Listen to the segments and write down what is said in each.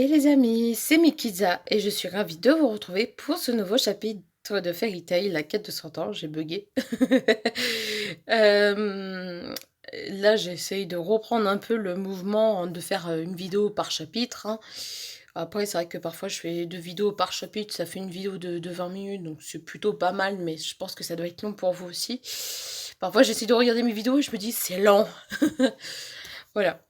Et les amis, c'est Mikiza et je suis ravie de vous retrouver pour ce nouveau chapitre de Fairy Tail, la quête de 100 ans. J'ai bugué. Euh, Là, j'essaye de reprendre un peu le mouvement, de faire une vidéo par chapitre, hein. Après, c'est vrai que parfois je fais 2 vidéos par chapitre, ça fait une vidéo de 20 minutes, donc c'est plutôt pas mal, mais je pense que ça doit être long pour vous aussi. Parfois, j'essaie de regarder mes vidéos et je me dis, c'est lent. Voilà.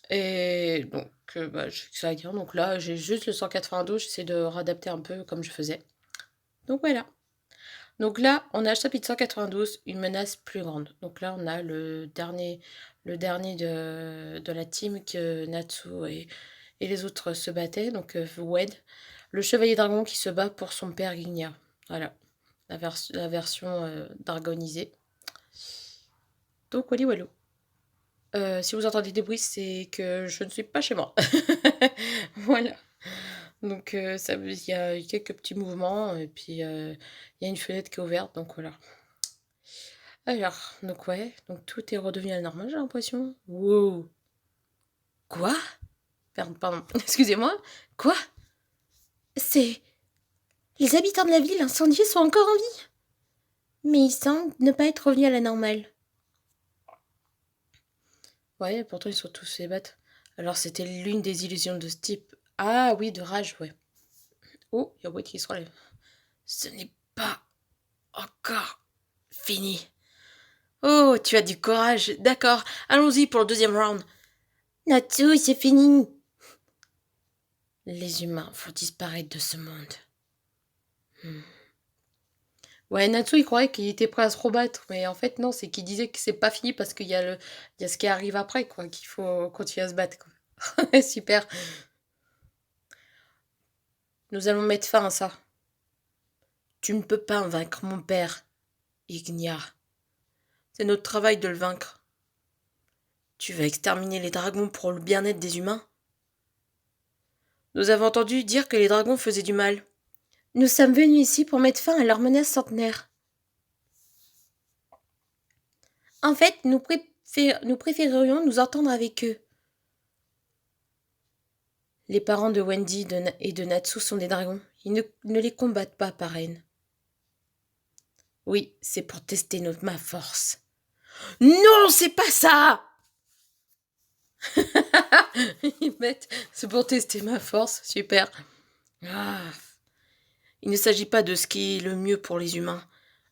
Et donc, bah, j'ai que ça à dire. Donc là, j'ai juste le 192, j'essaie de réadapter un peu comme je faisais. Donc voilà. Donc là, on a le chapitre 192, une menace plus grande. Donc là, on a le dernier de la team que Natsu et les autres se battaient. Donc Wed, le chevalier dragon qui se bat pour son père Gigna. Voilà, la version dragonisée. Donc wally wallo. Si vous entendez des bruits, c'est que je ne suis pas chez moi. Voilà. Donc, il y a quelques petits mouvements, et puis il y a une fenêtre qui est ouverte, donc voilà. Alors, donc ouais, donc tout est redevenu à la normale, j'ai l'impression. Wow. Quoi? Pardon, excusez-moi. Quoi? C'est... Les habitants de la ville incendiée sont encore en vie. Mais ils semblent ne pas être revenus à la normale. Ouais, pourtant ils sont tous fait battre. Alors c'était l'une des illusions de ce type. Ah oui, de rage, ouais. Oh, il y a Wade qui se relève. Ce n'est pas encore fini. Oh, tu as du courage. D'accord, allons-y pour le deuxième round. Natsu, c'est fini. Les humains vont disparaître de ce monde. Ouais, Natsu, il croyait qu'il était prêt à se rebattre, mais en fait, non, c'est qu'il disait que c'est pas fini parce qu'il y a ce qui arrive après, quoi, qu'il faut continuer à se battre, quoi. Super. Nous allons mettre fin à ça. Tu ne peux pas vaincre mon père, Ignia. C'est notre travail de le vaincre. Tu vas exterminer les dragons pour le bien-être des humains? Nous avons entendu dire que les dragons faisaient du mal. Nous sommes venus ici pour mettre fin à leur menace centenaire. En fait, nous préférerions nous entendre avec eux. Les parents de Wendy et de Natsu sont des dragons. Ils ne les combattent pas par haine. Oui, c'est pour tester ma force. Non, c'est pas ça! Ils mettent, c'est pour tester ma force, super. Ah. Il ne s'agit pas de ce qui est le mieux pour les humains.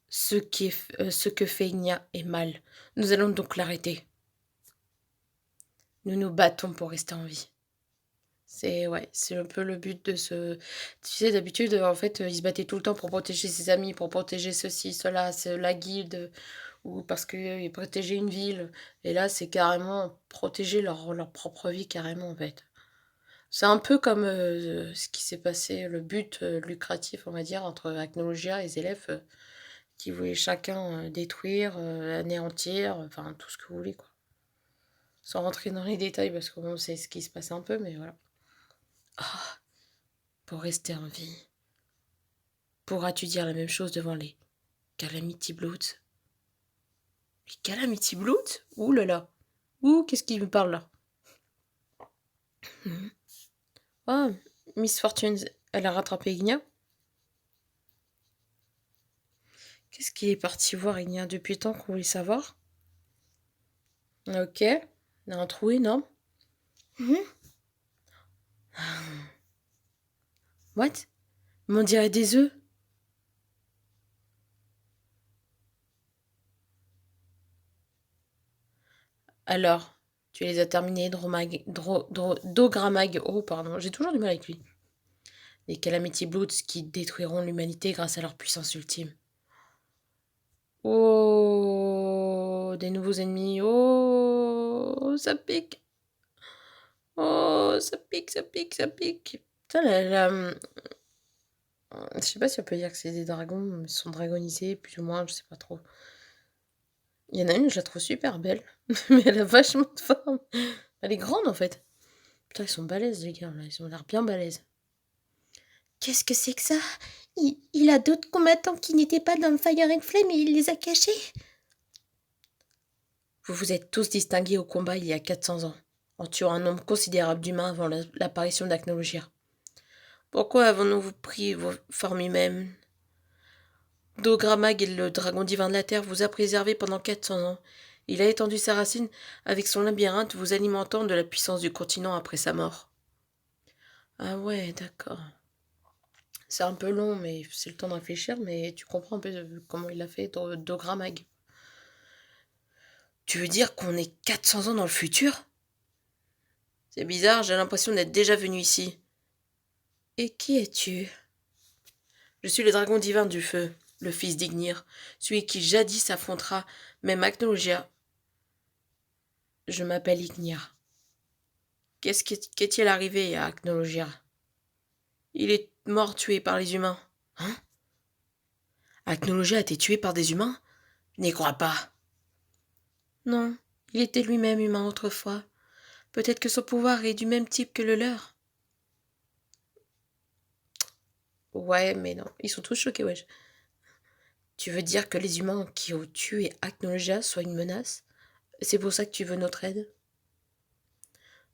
Ce que fait Igna est mal. Nous allons donc l'arrêter. Nous nous battons pour rester en vie. C'est un peu le but de ce... Tu sais, d'habitude, en fait, il se battait tout le temps pour protéger ses amis, pour protéger ceci, cela, la guilde, ou parce qu'ils protégeaient une ville. Et là, c'est carrément protéger leur propre vie, carrément, en fait. C'est un peu comme ce qui s'est passé, le but lucratif, on va dire, entre Acnologia et les élèves qui voulaient chacun détruire, anéantir, enfin, tout ce que vous voulez, quoi. Sans rentrer dans les détails, parce que bon, c'est ce qui se passe un peu, mais voilà. Ah, pour rester en vie. Pourras-tu dire la même chose devant les Calamity Bloods? Les Calamity Bloods? Ouh là là. Ouh, qu'est-ce qui me parle là? Ah, Miss Fortune, elle a rattrapé Igna. Qu'est-ce qui est parti voir Igna depuis le temps qu'on voulait savoir? Ok. Il y a un trou énorme. What? On dirait des œufs. Alors, tu les as terminés, Dogramag. Oh, pardon, j'ai toujours du mal avec lui. Les Calamity Bloods qui détruiront l'humanité grâce à leur puissance ultime. Oh, des nouveaux ennemis. Oh, ça pique. Oh, ça pique, ça pique, ça pique. Putain, je sais pas si on peut dire que c'est des dragons, ils sont dragonisés, plus ou moins, je sais pas trop. Il y en a une, je la trouve super belle, mais elle a vachement de forme. Elle est grande en fait. Putain, ils sont balèzes les gars, là, ils ont l'air bien balèzes. Qu'est-ce que c'est que ça? Il a d'autres combattants qui n'étaient pas dans le Fire and Flame et il les a cachés? Vous vous êtes tous distingués au combat il y a 400 ans, en tuant un nombre considérable d'humains avant l'apparition d'Acnologia. Pourquoi avons-nous pris vos formes humaines? Dogramag et le dragon divin de la terre vous a préservé pendant 400 ans. Il a étendu ses racines avec son labyrinthe, vous alimentant de la puissance du continent après sa mort. Ah ouais, d'accord. C'est un peu long, mais c'est le temps de réfléchir, mais tu comprends un peu comment il a fait, Dogramag. Tu veux dire qu'on est 400 ans dans le futur? C'est bizarre, j'ai l'impression d'être déjà venu ici. Et qui es-tu? Je suis le dragon divin du feu, le fils d'Ignir, celui qui jadis affrontera même Agnologia. Je m'appelle Ignir. Qu'est-il arrivé à Agnologia? Il est mort tué par les humains. Hein? Agnologia a été tué par des humains? Je n'y crois pas. Non, il était lui-même humain autrefois. Peut-être que son pouvoir est du même type que le leur. Ouais, mais non, ils sont tous choqués, wesh. Tu veux dire que les humains qui ont tué Agnologia soient une menace? C'est pour ça que tu veux notre aide?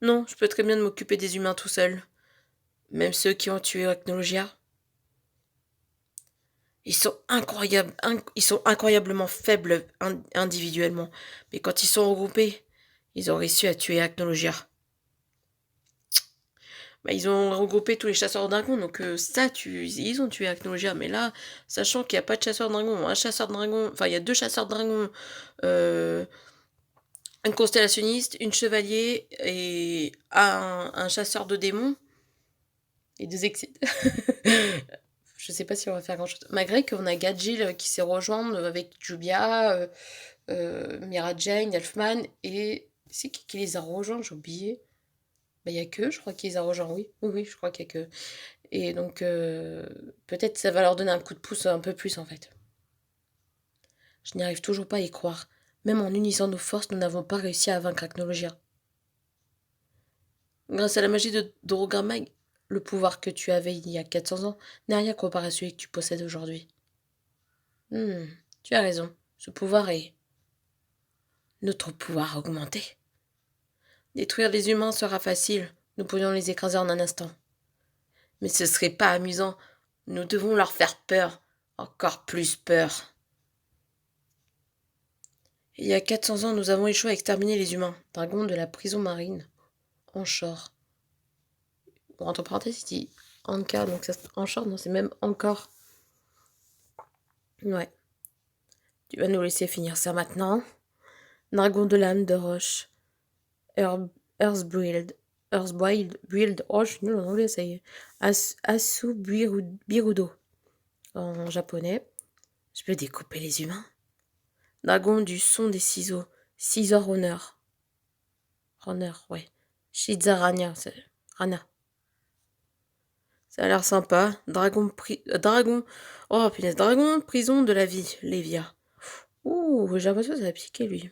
Non, je peux très bien m'occuper des humains tout seul. Même ceux qui ont tué Agnologia. Ils sont incroyablement faibles individuellement. Mais quand ils sont regroupés, ils ont réussi à tuer Agnologia. Bah, ils ont regroupé tous les chasseurs de dragons, donc ils ont tué Agnologia. Mais là, sachant qu'il n'y a pas de chasseur de dragons, un chasseur de dragons, enfin il y a deux chasseurs de dragons, un constellationniste, une chevalier et un chasseur de démons et deux exits. Je sais pas si on va faire grand chose. Malgré qu'on a Gadjil qui s'est rejoint avec Jubia, Mira Jane, Elfman et. C'est qui les a rejoints? J'ai oublié. Bah, il y a que, je crois qu'ils les a rejoints, oui. Oui, oui, je crois qu'il y a que. Et donc, peut-être ça va leur donner un coup de pouce un peu plus en fait. Je n'y arrive toujours pas à y croire. Même en unissant nos forces, nous n'avons pas réussi à vaincre Agnologia. Grâce à la magie de Dorogamag, le pouvoir que tu avais il y a 400 ans n'a rien comparé à celui que tu possèdes aujourd'hui. Tu as raison. Ce pouvoir est notre pouvoir augmenté. Détruire les humains sera facile. Nous pourrions les écraser en un instant. Mais ce serait pas amusant. Nous devons leur faire peur. Encore plus peur. Il y a 400 ans, nous avons échoué à exterminer les humains. Dragon de la prison marine. Anchor. Bon, entre parenthèses, il dit Anka, donc ça Anchor, non, c'est même encore. Ouais. Tu vas nous laisser finir ça maintenant. Dragon de l'âme de roche. Earthboiled. Earthboiled. Oh, je suis nulle en anglais, ça y est. Asu Birudo. En japonais. Je peux découper les humains. Dragon du son des ciseaux. Scissor Honor. Honor, ouais. Shizaranya. Rana. Ça a l'air sympa. Dragon. Oh, punaise. Dragon, prison de la vie. Lévia. Ouh, j'ai l'impression que ça va piquer, lui.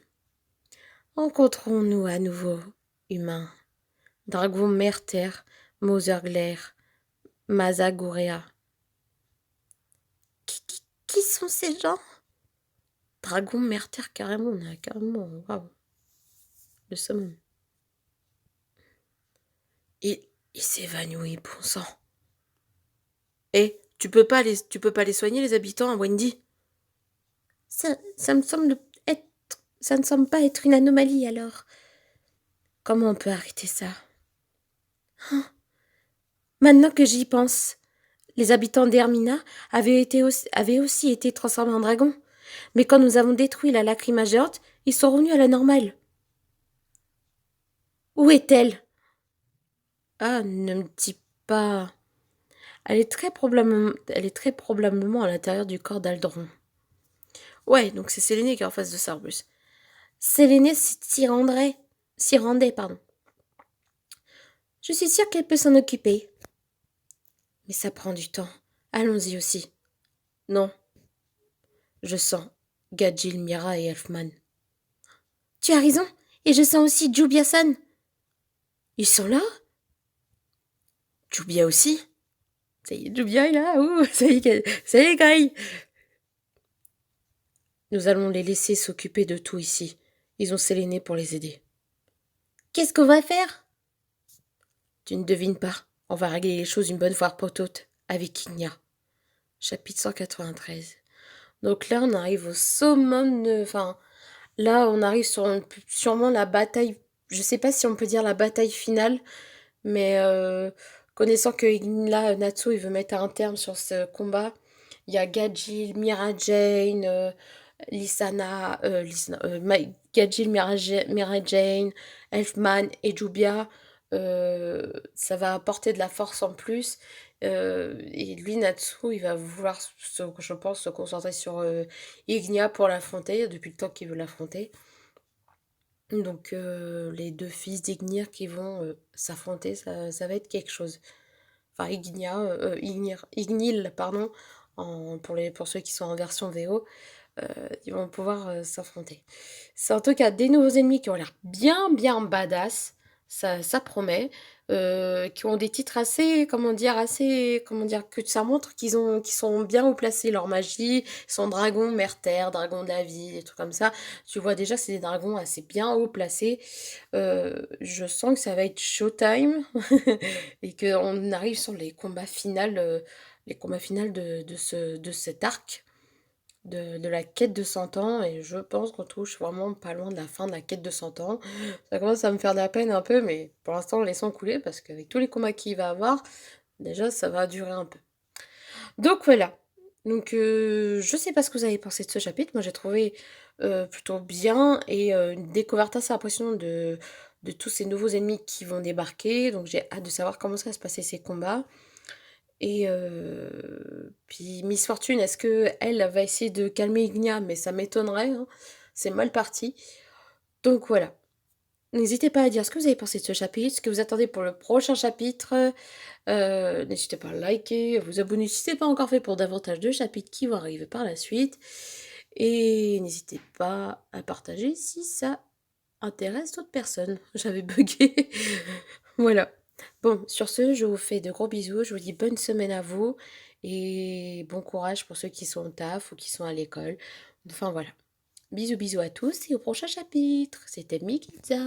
Rencontrons-nous à nouveau, humains. Dragon Merter, Moserglair, Mazagourea. Qui sont ces gens? Dragon Merter, carrément, on a carrément. Waouh. Le summon. Il s'évanouit, bon sang. Tu peux pas les soigner, les habitants, à Wendy? Ça me semble être. Ça ne semble pas être une anomalie, alors. Comment on peut arrêter ça? Hein? Maintenant que j'y pense, les habitants d'Hermina avaient aussi été transformés en dragons. Mais quand nous avons détruit la lacryma géante, ils sont revenus à la normale. Où est-elle? Ah, ne me dis pas. Elle est très probablement à l'intérieur du corps d'Aldron. Ouais, donc c'est Séléné qui est en face de Sarbus. Séléné s'y rendait, pardon. Je suis sûre qu'elle peut s'en occuper. Mais ça prend du temps. Allons-y aussi. Non. Je sens Gadjil, Mira et Elfman. Tu as raison, et je sens aussi Jubia-san. Ils sont là? Jubia aussi? Ça y est, Jubia est là, ouh, ça y est, Graille. Nous allons les laisser s'occuper de tout ici. Ils ont Séléné pour les aider. Qu'est-ce qu'on va faire? Tu ne devines pas. On va régler les choses une bonne fois pour toutes avec Ignia. Chapitre 193. Donc là, on arrive au summum de... Enfin, là, on arrive sur sûrement la bataille... Je sais pas si on peut dire la bataille finale, mais connaissant que là, Natsu, il veut mettre un terme sur ce combat, il y a Gajil, Mira Jane, Gajil, Mira Jane, Elfman et Jubia. Ça va apporter de la force en plus. Et lui, Natsu, il va vouloir, je pense, se concentrer sur Ignia pour l'affronter, depuis le temps qu'il veut l'affronter. Donc les deux fils d'Ignir qui vont s'affronter, ça va être quelque chose. Enfin, Ignil, pardon, pour ceux qui sont en version VO, ils vont pouvoir s'affronter. C'est en tout cas des nouveaux ennemis qui ont l'air bien, bien badass. Ça promet. Qui ont des titres que ça montre qu'ils sont bien haut placés. Leur magie, ils sont dragons, mer, terre, dragons de la vie, des trucs comme ça. Tu vois déjà, c'est des dragons assez bien haut placés. Je sens que ça va être showtime et qu'on arrive sur les combats finaux de cet arc de la quête de 100 ans, et je pense qu'on touche vraiment pas loin de la fin de la quête de 100 ans. Ça commence à me faire de la peine un peu, mais pour l'instant, laissons couler, parce qu'avec tous les combats qu'il va avoir, déjà, ça va durer un peu. Donc voilà. Donc je sais pas ce que vous avez pensé de ce chapitre. Moi, j'ai trouvé plutôt bien, et une découverte assez impressionnante de tous ces nouveaux ennemis qui vont débarquer. Donc j'ai hâte de savoir comment ça va se passer ces combats. Et puis Miss Fortune, est-ce que elle va essayer de calmer Ignia? Mais ça m'étonnerait, hein. C'est mal parti. Donc voilà. N'hésitez pas à dire ce que vous avez pensé de ce chapitre, ce que vous attendez pour le prochain chapitre. N'hésitez pas à liker, à vous abonner si ce n'est pas encore fait pour davantage de chapitres qui vont arriver par la suite. Et n'hésitez pas à partager si ça intéresse d'autres personnes. J'avais bugué. Voilà. Bon, sur ce, je vous fais de gros bisous. Je vous dis bonne semaine à vous. Et bon courage pour ceux qui sont au taf ou qui sont à l'école. Enfin voilà. Bisous bisous à tous et au prochain chapitre. C'était Mikitza.